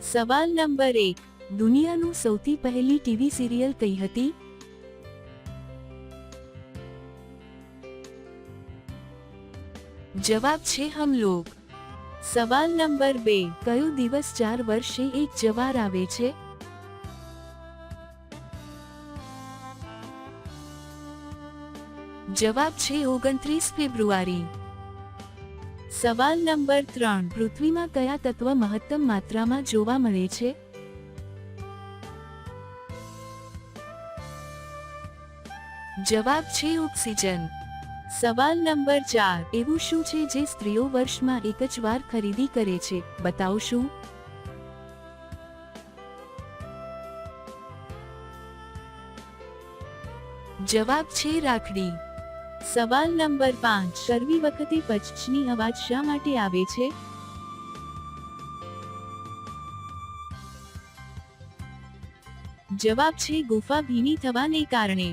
સવાલ નંબર 1, દુનિયાનું સૌથી પહેલી ટીવી સિરિયલ કઈ હતી? જવાબ છે હમ લોગ. સવાલ નંબર 2, કયો દિવસ 4 વર્ષે એક જવાર આવે છે? જવાબ છે 29 ફેબ્રુઆરી. સવાલ નંબર 3, પૃથ્વીમાં કયા તત્વ મહત્તમ માત્રામાં જોવા મળે છે? જવાબ છે ઓક્સિજન. સવાલ નંબર 4, એવું શું છે જે સ્ત્રીઓ વર્ષમાં એક જ વાર ખરીદી કરે છે? બતાવો શું? જવાબ છે રાખડી. સવાલ નંબર 5, કરવી વખતે પચની અવાજ શા માટે આવે છે? જવાબ છે ગુફા ભીની થવાને કારણે.